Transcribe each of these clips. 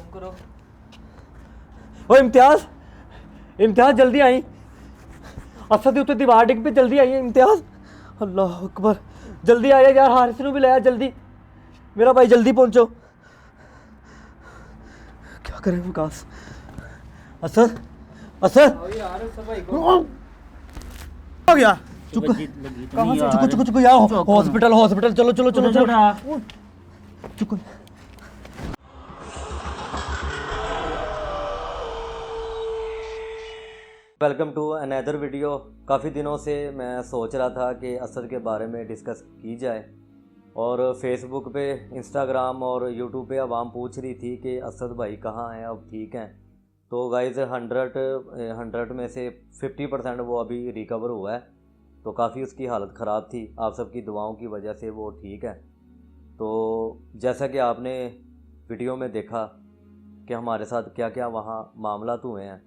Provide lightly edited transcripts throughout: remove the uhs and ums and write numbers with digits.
करो। ओ इम्तियाज, इम्तियाज जल्दी आई। असद दे उत्ते दीवार डिग पे, जल्दी आई इम्तियाज। अल्लाह अकबर, जल्दी आया यार, हारिस नूं भी लाया जल्दी। मेरा भाई जल्दी पहुंचो। क्या करें विकास? असद, असद यार सब भाई को हो गया। चुप कहाँ से? चुको चुको चुको यार, हॉस्पिटल हॉस्पिटल, चलो चलो चलो चलो। चुको। Welcome to another video. काफ़ी दिनों से मैं सोच रहा था कि असद के बारे में डिस्कस की जाए, और फेसबुक पे, इंस्टाग्राम और यूट्यूब पे आवाम पूछ रही थी कि असद भाई कहाँ हैं, अब ठीक हैं? तो गाइज़ 100 में से 50% वो अभी रिकवर हुआ है। तो काफ़ी उसकी हालत ख़राब थी, आप सबकी दुआओं की वजह से वो ठीक है। तो जैसा कि आपने वीडियो में देखा कि हमारे साथ क्या क्या वहाँ मामलात हुए हैं,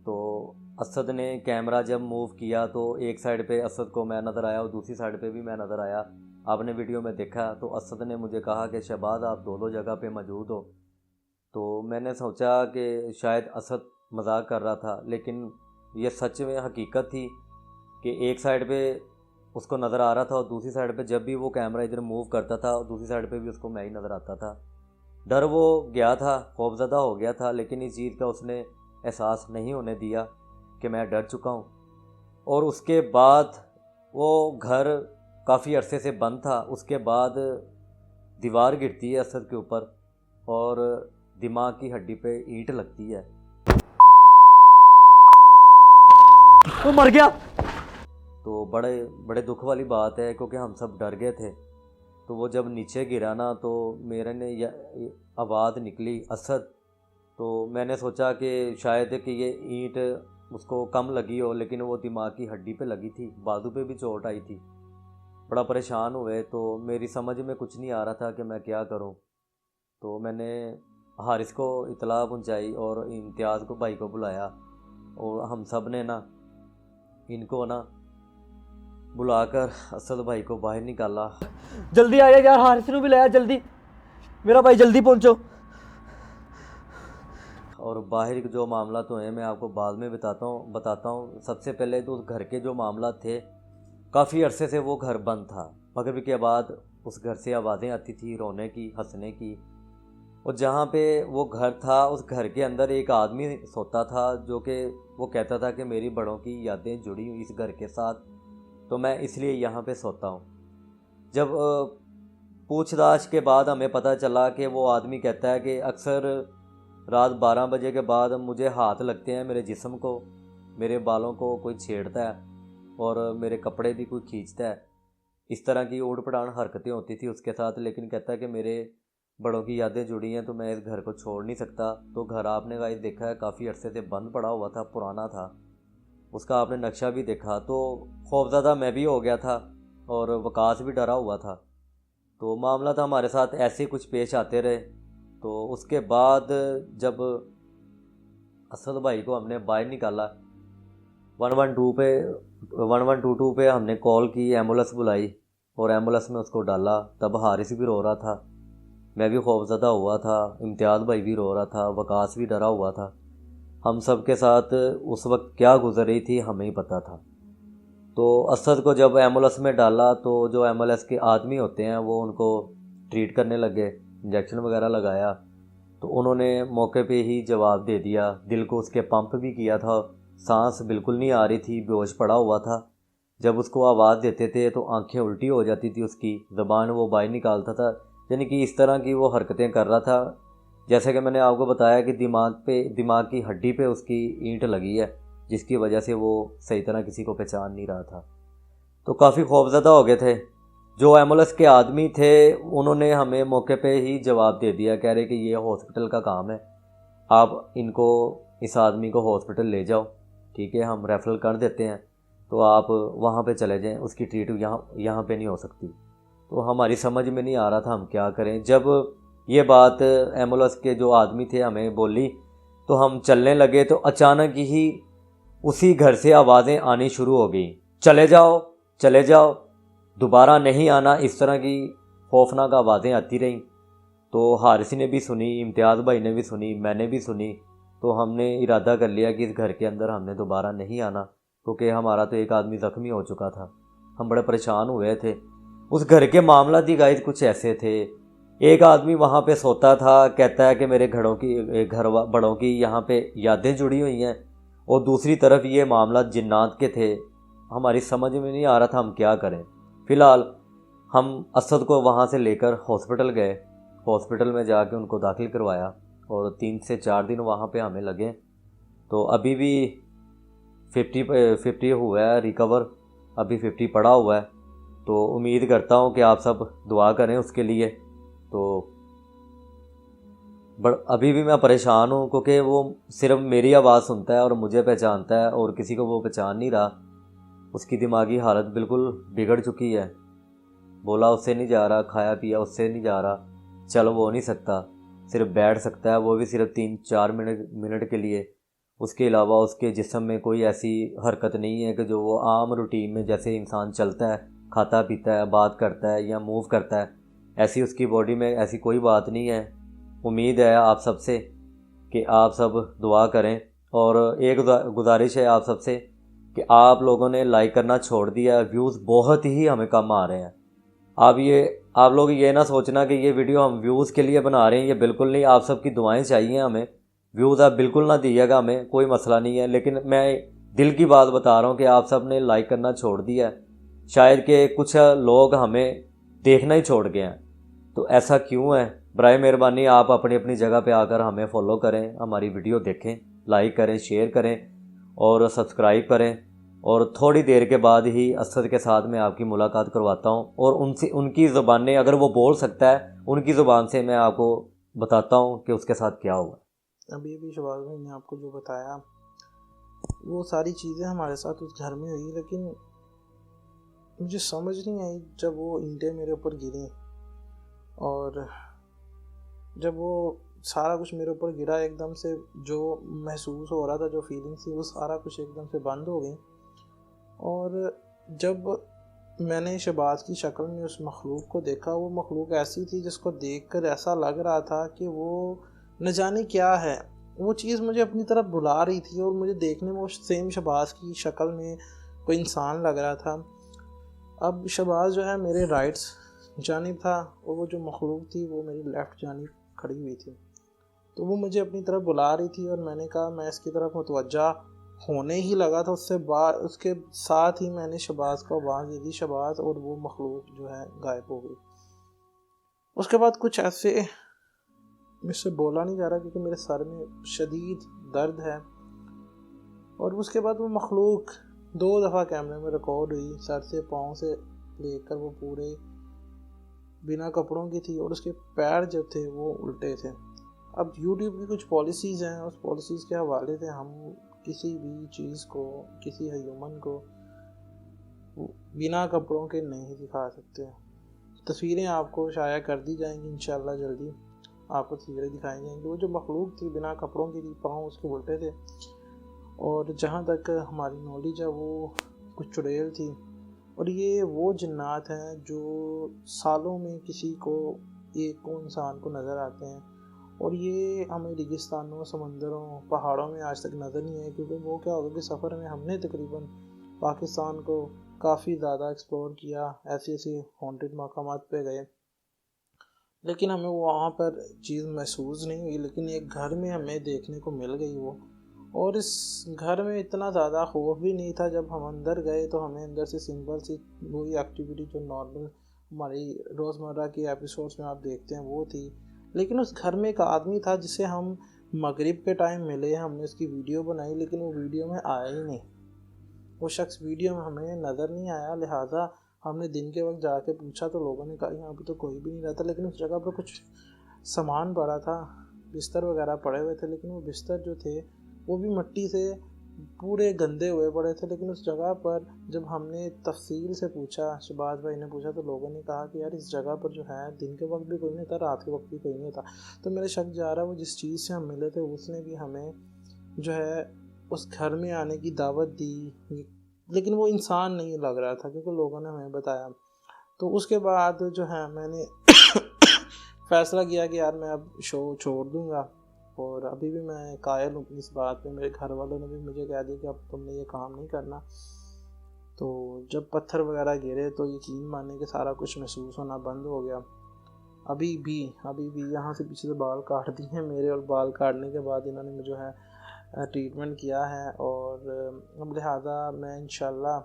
तो असद ने कैमरा जब मूव किया तो एक साइड पे असद को मैं नज़र आया और दूसरी साइड पे भी मैं नज़र आया। आपने वीडियो में देखा तो असद ने मुझे कहा कि शहबाज आप दोनों जगह पे मौजूद हो। तो मैंने सोचा कि शायद असद मजाक कर रहा था, लेकिन ये सच में हकीकत थी कि एक साइड पे उसको नज़र आ रहा था और दूसरी साइड पे जब भी वो कैमरा इधर मूव करता था और दूसरी साइड पे भी उसको मैं ही नज़र आता था। डर वो गया था, खौफजदा हो गया था, लेकिन इस चीज़ का उसने एहसास नहीं होने दिया कि मैं डर चुका हूँ। और उसके बाद वो घर काफ़ी अरसे से बंद था। उसके बाद दीवार गिरती है असद के ऊपर और दिमाग की हड्डी पे ईंट लगती है। वो मर गया। तो बड़े बड़े दुख वाली बात है, क्योंकि हम सब डर गए थे। तो वो जब नीचे गिरा ना, तो मेरे ने आवाज़ निकली असद। तो मैंने सोचा कि शायद कि ये ईंट उसको कम लगी हो, लेकिन वो दिमाग की हड्डी पे लगी थी, बाजू पे भी चोट आई थी। बड़ा परेशान हुए, तो मेरी समझ में कुछ नहीं आ रहा था कि मैं क्या करूं। तो मैंने हारिस को इतला पहुंचाई और इम्तियाज़ को भाई को बुलाया, और हम सब ने ना इनको ना बुलाकर असद भाई को बाहर निकाला। जल्दी आया यार, हारिस नूं भी लाया जल्दी। मेरा भाई जल्दी पहुंचो। और बाहर के जो मामला तो हैं मैं आपको बाद में बताता हूँ। सबसे पहले तो उस घर के जो मामला थे, काफ़ी अरसे से वो घर बंद था। मगरिब के बाद उस घर से आवाज़ें आती थी, रोने की, हंसने की। और जहाँ पे वो घर था, उस घर के अंदर एक आदमी सोता था, जो कि वो कहता था कि मेरी बड़ों की यादें जुड़ी हुई इस घर के साथ, तो मैं इसलिए यहाँ पे सोता हूँ। जब पूछताछ के बाद हमें पता चला कि वो आदमी कहता है कि अक्सर रात 12 बजे के बाद मुझे हाथ लगते हैं, मेरे जिस्म को, मेरे बालों को कोई छेड़ता है और मेरे कपड़े भी कोई खींचता है। इस तरह की ऊट पटांग हरकतें होती थी उसके साथ, लेकिन कहता है कि मेरे बड़ों की यादें जुड़ी हैं, तो मैं इस घर को छोड़ नहीं सकता। तो घर आपने गाइस देखा है, काफ़ी अरसे से बंद पड़ा हुआ था, पुराना था, उसका आपने नक्शा भी देखा। तो खौफज़दा मैं भी हो गया था और वकास भी डरा हुआ था। तो मामला था हमारे साथ ऐसे कुछ पेश आते रहे। तो उसके बाद जब असद भाई को हमने बाहर निकाला, 1122 पे हमने कॉल की, एम्बुलेंस बुलाई और एम्बुलेंस में उसको डाला। तब हारिस भी रो रहा था, मैं भी खौफज़दा हुआ था, इम्तियाज़ भाई भी रो रहा था, वकास भी डरा हुआ था। हम सब के साथ उस वक्त क्या गुजर रही थी हमें ही पता था। तो असद को जब एम्बुलेंस में डाला, तो जो एम्बुलेंस के आदमी होते हैं वो उनको ट्रीट करने लगे, इंजेक्शन वगैरह लगाया। तो उन्होंने मौके पे ही जवाब दे दिया। दिल को उसके पंप भी किया था, सांस बिल्कुल नहीं आ रही थी, बेहोश पड़ा हुआ था। जब उसको आवाज़ देते थे तो आंखें उल्टी हो जाती थी, उसकी ज़बान वो बाहर निकालता था, यानी कि इस तरह की वो हरकतें कर रहा था। जैसे कि मैंने आपको बताया कि दिमाग की हड्डी पे उसकी ईंट लगी है, जिसकी वजह से वो सही तरह किसी को पहचान नहीं रहा था। तो काफ़ी खौफज़दा हो गए थे। जो एम्बुलेंस के आदमी थे उन्होंने हमें मौके पे ही जवाब दे दिया, कह रहे कि ये हॉस्पिटल का काम है, आप इनको, इस आदमी को हॉस्पिटल ले जाओ, ठीक है, हम रेफरल कर देते हैं, तो आप वहाँ पे चले जाएं, उसकी ट्रीटमेंट यहाँ पे नहीं हो सकती। तो हमारी समझ में नहीं आ रहा था हम क्या करें। जब ये बात एम्बुलेंस के जो आदमी थे हमें बोली, तो हम चलने लगे, तो अचानक ही उसी घर से आवाज़ें आनी शुरू हो गई, चले जाओ दोबारा नहीं आना, इस तरह की खौफनाक आवाज़ें आती रहीं। तो हारिस ने भी सुनी, इम्तियाज़ भाई ने भी सुनी, मैंने भी सुनी। तो हमने इरादा कर लिया कि इस घर के अंदर हमने दोबारा नहीं आना, क्योंकि हमारा तो एक आदमी ज़ख्मी हो चुका था। हम बड़े परेशान हुए थे। उस घर के मामला दी गाइस कुछ ऐसे थे। एक आदमी वहाँ पे सोता था, कहता है कि मेरे बड़ों की यहाँ पे यादें जुड़ी हुई हैं, और दूसरी तरफ ये मामला जिन्नात के थे। हमारी समझ में नहीं आ रहा था हम क्या करें। फ़िलहाल हम असद को वहाँ से लेकर हॉस्पिटल गए। हॉस्पिटल में जाके उनको दाखिल करवाया और 3 से 4 दिन वहाँ पे हमें लगे। तो अभी भी 50 हुआ है रिकवर, अभी 50 पड़ा हुआ है। तो उम्मीद करता हूँ कि आप सब दुआ करें उसके लिए। तो अभी भी मैं परेशान हूँ, क्योंकि वो सिर्फ मेरी आवाज़ सुनता है और मुझे पहचानता है, और किसी को वो पहचान नहीं रहा। उसकी दिमागी हालत बिल्कुल बिगड़ चुकी है। बोला उससे नहीं जा रहा, खाया पिया उससे नहीं जा रहा, चल वो नहीं सकता, सिर्फ बैठ सकता है, वो भी सिर्फ 3-4 मिनट के लिए। उसके अलावा उसके जिस्म में कोई ऐसी हरकत नहीं है कि जो वो आम रूटीन में जैसे इंसान चलता है, खाता पीता है, बात करता है या मूव करता है, ऐसी उसकी बॉडी में ऐसी कोई बात नहीं है। उम्मीद है आप सबसे कि आप सब दुआ करें। और एक गुजारिश है आप सबसे कि आप लोगों ने लाइक करना छोड़ दिया, व्यूज़ बहुत ही हमें कम आ रहे हैं। आप लोग ये ना सोचना कि ये वीडियो हम व्यूज़ के लिए बना रहे हैं, ये बिल्कुल नहीं। आप सबकी दुआएं चाहिए हमें। व्यूज़ आप बिल्कुल ना दीजिएगा, हमें कोई मसला नहीं है, लेकिन मैं दिल की बात बता रहा हूँ कि आप सब ने लाइक करना छोड़ दिया है। शायद कि कुछ लोग हमें देखना ही छोड़ गए हैं। तो ऐसा क्यों है? बराए मेहरबानी आप अपनी अपनी जगह पे आकर हमें फॉलो करें, हमारी वीडियो देखें, लाइक करें, शेयर करें और सब्सक्राइब करें। और थोड़ी देर के बाद ही असद के साथ मैं आपकी मुलाकात करवाता हूँ, और उनकी ज़ुबानें अगर वो बोल सकता है, उनकी ज़ुबान से मैं आपको बताता हूँ कि उसके साथ क्या हुआ। अभी शहबाज भाई ने आपको जो बताया वो सारी चीज़ें हमारे साथ उस घर में हुई, लेकिन मुझे समझ नहीं आई जब वो ईंटें मेरे ऊपर गिरी और जब वो सारा कुछ मेरे ऊपर गिरा, एकदम से जो महसूस हो रहा था, जो फीलिंग्स थी, वो सारा कुछ एकदम से बंद हो गई। और जब मैंने शहबाज की शक्ल में उस मखलूक को देखा, वो मखलूक ऐसी थी जिसको देखकर ऐसा लग रहा था कि वो न जाने क्या है। वो चीज़ मुझे अपनी तरफ बुला रही थी और मुझे देखने में वो सेम शहबाज की शक्ल में कोई इंसान लग रहा था। अब शहबाज जो है मेरे राइट जानिब था और वो जो मखलूक थी वो मेरी लेफ़्ट जानिब खड़ी हुई थी। तो वो मुझे अपनी तरफ बुला रही थी और मैंने कहा, मैं इसकी तरफ मुतवज्जा होने ही लगा था। उसके साथ ही मैंने शहबाज को आवाज़ दे दी, शहबाज, और वो मखलूक जो है गायब हो गई। उसके बाद कुछ ऐसे मुझसे बोला नहीं जा रहा क्योंकि मेरे सर में शदीद दर्द है। और उसके बाद वो मखलूक 2 दफ़ा कैमरे में रिकॉर्ड हुई, सर से पाँव से लेकर वो पूरे बिना कपड़ों की थी और उसके पैर जो थे वो उल्टे थे। अब YouTube की कुछ पॉलिसीज़ हैं, उस पॉलिसीज़ के हवाले से हम किसी भी चीज़ को, किसी ह्यूमन को बिना कपड़ों के नहीं दिखा सकते। तस्वीरें आपको शाया कर दी जाएंगी इंशाल्लाह, जल्दी आपको तस्वीरें दिखाई जाएंगी। वो जो मखलूक थी बिना कपड़ों की थी, पाँव उसके उल्टे थे, और जहाँ तक हमारी नॉलेज है वो कुछ चुड़ैल थी। और ये वो जिन्नात हैं जो सालों में किसी को, एक को इंसान को नज़र आते हैं, और ये हमें रेगिस्तानों, समंदरों, पहाड़ों में आज तक नज़र नहीं आए। क्योंकि वो क्या होगा कि सफ़र में हमने तकरीबन पाकिस्तान को काफ़ी ज़्यादा एक्सप्लोर किया, ऐसे ऐसे हॉन्टेड मकामात पे गए, लेकिन हमें वहाँ पर चीज़ महसूस नहीं हुई। लेकिन एक घर में हमें देखने को मिल गई वो, और इस घर में इतना ज़्यादा खौफ भी नहीं था। जब हम अंदर गए तो हमें अंदर से सिंपल सी वही एक्टिविटी जो नॉर्मल हमारी रोज़मर्रा की एपिसोड्स में आप देखते हैं वो थी। लेकिन उस घर में एक आदमी था जिसे हम मगरिब के टाइम मिले, हमने उसकी वीडियो बनाई, लेकिन वो वीडियो में आया ही नहीं। वो शख्स वीडियो में हमें नज़र नहीं आया। लिहाजा हमने दिन के वक्त जाके पूछा तो लोगों ने कहा यहाँ पे तो कोई भी नहीं रहता। लेकिन उस जगह पर कुछ सामान पड़ा था, बिस्तर वगैरह पड़े हुए थे, लेकिन वो बिस्तर जो थे वो भी मिट्टी से पूरे गंदे हुए पड़े थे। लेकिन उस जगह पर जब हमने तफसील से पूछा, शहबाज भाई ने पूछा, तो लोगों ने कहा कि यार इस जगह पर जो है दिन के वक्त भी कोई नहीं था, रात के वक्त भी कोई नहीं था। तो मेरे शक जा रहा है वो जिस चीज़ से हम मिले थे उसने भी हमें जो है उस घर में आने की दावत दी, लेकिन वो इंसान नहीं लग रहा था क्योंकि लोगों ने हमें बताया। तो उसके बाद जो है मैंने फ़ैसला किया कि यार मैं अब शो छोड़ दूँगा। और अभी भी मैं कायल हूँ इस बात पे, मेरे घर वालों ने भी मुझे कह दिया कि अब तुमने ये काम नहीं करना। तो जब पत्थर वगैरह गिरे तो यकीन माने कि सारा कुछ महसूस होना बंद हो गया। अभी भी यहाँ से पीछे से बाल काट दिए हैं मेरे, और बाल काटने के बाद इन्होंने मुझे जो है ट्रीटमेंट किया है। और अब लिहाजा मैं इंशाल्लाह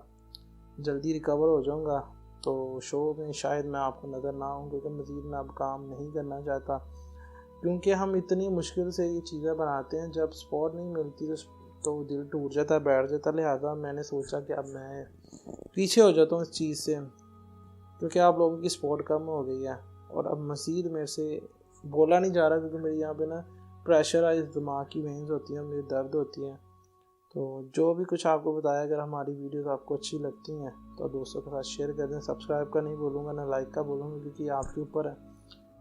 जल्दी रिकवर हो जाऊँगा। तो शो में शायद मैं आपको नज़र ना आऊँ, क्योंकि मज़ीद मैं अब काम नहीं करना चाहता, क्योंकि हम इतनी मुश्किल से ये चीज़ें बनाते हैं, जब सपोर्ट नहीं मिलती तो दिल टूट जाता है, बैठ जाता है। लिहाजा मैंने सोचा कि अब मैं पीछे हो जाता हूँ इस चीज़ से, क्योंकि आप लोगों की सपोर्ट कम हो गई है। और अब मज़ीद मेरे से बोला नहीं जा रहा, क्योंकि मेरे यहाँ पे ना प्रेशराइज दिमाग की वेन्स होती हैं, मेरी दर्द होती है। तो जो भी कुछ आपको बताया, अगर हमारी वीडियोस आपको अच्छी लगती हैं तो दोस्तों के साथ शेयर कर दें। सब्सक्राइब का नहीं बोलूँगा, ना लाइक का बोलूँगा, क्योंकि आपके ऊपर है।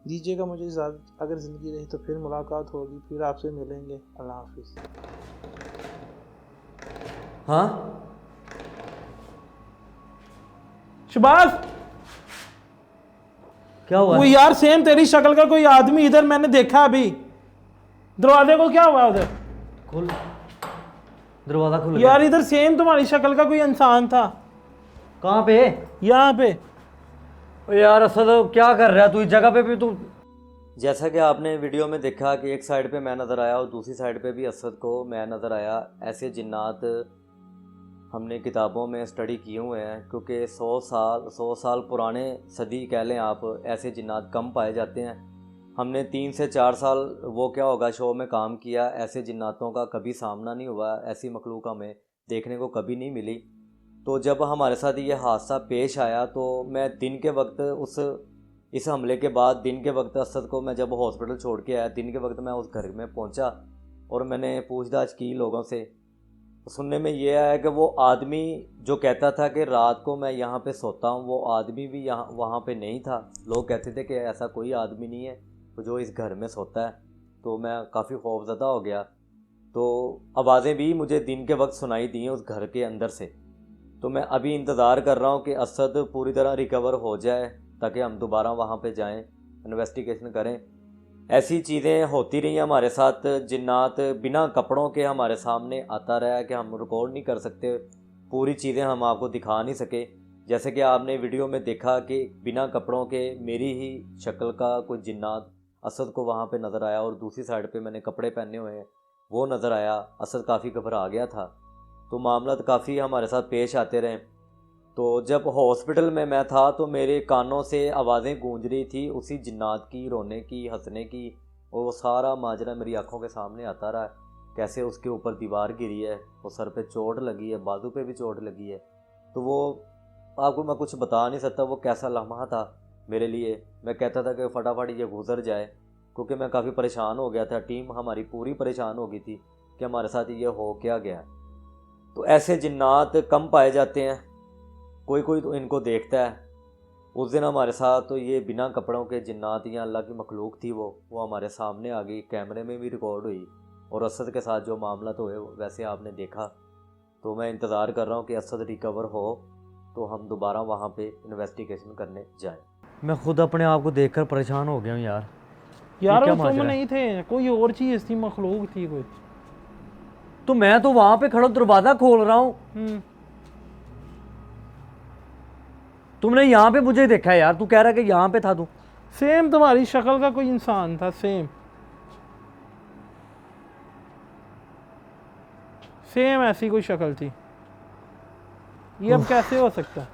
दीजिएगा मुझे इजाज़त, अगर ज़िंदगी रही तो फिर मुलाकात होगी, फिर आपसे मिलेंगे। अल्लाह हाफिज़। हाँ शबाज, क्या हुआ? वो यार सेम तेरी शक्ल का कोई आदमी इधर मैंने देखा अभी, दरवाजे को क्या हुआ उधर? खुल, दरवाजा खुल गया। यार इधर सेम तुम्हारी शक्ल का कोई इंसान था। कहाँ पे? यहाँ पे। ओ यार असद क्या कर रहा है तू इस जगह पे भी? तू जैसा कि आपने वीडियो में देखा कि एक साइड पे मैं नज़र आया और दूसरी साइड पे भी असद को मैं नज़र आया। ऐसे जिन्नात हमने किताबों में स्टडी किए हुए हैं, क्योंकि 100 साल पुराने सदी कह लें आप, ऐसे जिन्नात कम पाए जाते हैं। हमने 3 से 4 साल वो क्या होगा शो में काम किया, ऐसे जिन्नातों का कभी सामना नहीं हुआ, ऐसी मखलूक हमें देखने को कभी नहीं मिली। तो जब हमारे साथ ये हादसा पेश आया तो मैं दिन के वक्त इस हमले के बाद दिन के वक्त असद को मैं जब हॉस्पिटल छोड़ के आया, दिन के वक्त मैं उस घर में पहुंचा और मैंने पूछताछ की लोगों से। सुनने में ये आया कि वो आदमी जो कहता था कि रात को मैं यहाँ पे सोता हूँ, वो आदमी भी वहाँ पे नहीं था। लोग कहते थे कि ऐसा कोई आदमी नहीं है जो इस घर में सोता है। तो मैं काफ़ी खौफज़दा हो गया। तो आवाज़ें भी मुझे दिन के वक्त सुनाई दी हैं उस घर के अंदर से। तो मैं अभी इंतज़ार कर रहा हूँ कि असद पूरी तरह रिकवर हो जाए, ताकि हम दोबारा वहाँ पे जाएं, इन्वेस्टिगेशन करें। ऐसी चीज़ें होती रही हमारे साथ, जिन्नात बिना कपड़ों के हमारे सामने आता रहा कि हम रिकॉर्ड नहीं कर सकते, पूरी चीज़ें हम आपको दिखा नहीं सके। जैसे कि आपने वीडियो में देखा कि बिना कपड़ों के मेरी ही शक्ल का कोई जिन्नात असद को वहाँ पे नज़र आया, और दूसरी साइड पे मैंने कपड़े पहने हुए हैं वो नज़र आया। असद काफ़ी घबरा गया था। तो मामला काफ़ी हमारे साथ पेश आते रहे। तो जब हॉस्पिटल में मैं था तो मेरे कानों से आवाज़ें गूंज रही थी उसी जिन्नात की, रोने की, हंसने की, और वो सारा माजरा मेरी आंखों के सामने आता रहा। कैसे उसके ऊपर दीवार गिरी है, वो सर पे चोट लगी है, बाजू पे भी चोट लगी है। तो वो आपको मैं कुछ बता नहीं सकता वो कैसा लम्हा था मेरे लिए। मैं कहता था कि फटाफट ये गुजर जाए, क्योंकि मैं काफ़ी परेशान हो गया था। टीम हमारी पूरी परेशान हो गई थी कि हमारे साथ ये हो क्या गया। तो ऐसे जिन्नात कम पाए जाते हैं, कोई कोई तो इनको देखता है। उस दिन हमारे साथ तो ये बिना कपड़ों के जिन्नात या अल्लाह की मखलूक थी, वो हमारे सामने आ गई, कैमरे में भी रिकॉर्ड हुई। और असद के साथ जो मामला तो है वैसे आपने देखा। तो मैं इंतज़ार कर रहा हूँ कि असद रिकवर हो तो हम दोबारा वहाँ पे इन्वेस्टिगेशन करने जाएं। मैं खुद अपने आप को देखकर परेशान हो गया हूँ यार। यार वो तुम नहीं थे, कोई और चीज़ थी, मखलूक थी कोई। तो मैं तो वहाँ पे खड़ा दरवाज़ा खोल रहा हूँ, तुमने यहाँ पे मुझे देखा है यार। तू कह रहा है कि यहाँ पे था तू? सेम तुम्हारी शक्ल का कोई इंसान था, सेम ऐसी कोई शक्ल थी। ये अब कैसे हो सकता?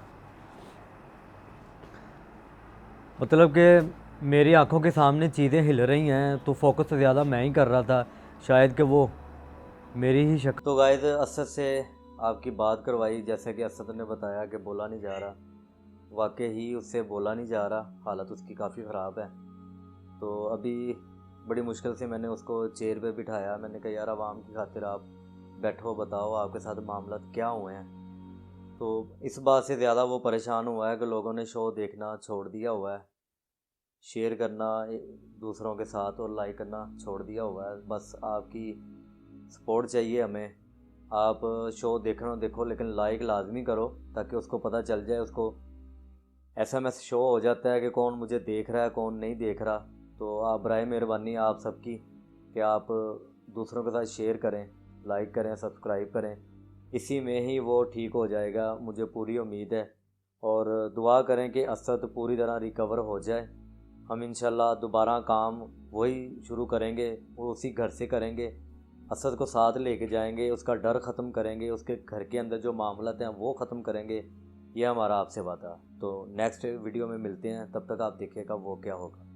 मतलब कि मेरी आंखों के सामने चीज़ें हिल रही हैं तो फोकस तो ज़्यादा मैं ही कर रहा था, शायद कि वो मेरी ही शक्ल। तो गाइस असद से आपकी बात करवाई, जैसे कि असद ने बताया कि बोला नहीं जा रहा। वाकई ही उससे बोला नहीं जा रहा, हालत उसकी काफ़ी ख़राब है। तो अभी बड़ी मुश्किल से मैंने उसको चेयर पे बिठाया। मैंने कहा यार आवाम की खातिर आप बैठो, बताओ आपके साथ मामला क्या हुए हैं। तो इस बात से ज़्यादा वो परेशान हुआ है कि लोगों ने शो देखना छोड़ दिया हुआ है, शेयर करना दूसरों के साथ और लाइक करना छोड़ दिया हुआ है। बस आपकी सपोर्ट चाहिए हमें। आप शो देखो लेकिन लाइक लाजमी करो, ताकि उसको पता चल जाए, उसको SMS शो हो जाता है कि कौन मुझे देख रहा है कौन नहीं देख रहा। तो आप बराए मेहरबानी आप सबकी कि आप दूसरों के साथ शेयर करें, लाइक करें, सब्सक्राइब करें। इसी में ही वो ठीक हो जाएगा, मुझे पूरी उम्मीद है। और दुआ करें कि असद पूरी तरह रिकवर हो जाए। हम इंशाल्लाह दोबारा काम वही शुरू करेंगे, वो उसी घर से करेंगे। असद को साथ लेके जाएंगे, उसका डर ख़त्म करेंगे, उसके घर के अंदर जो मामलात हैं वो ख़त्म करेंगे। ये हमारा आपसे वादा। तो नेक्स्ट वीडियो में मिलते हैं, तब तक आप देखिएगा वो क्या होगा।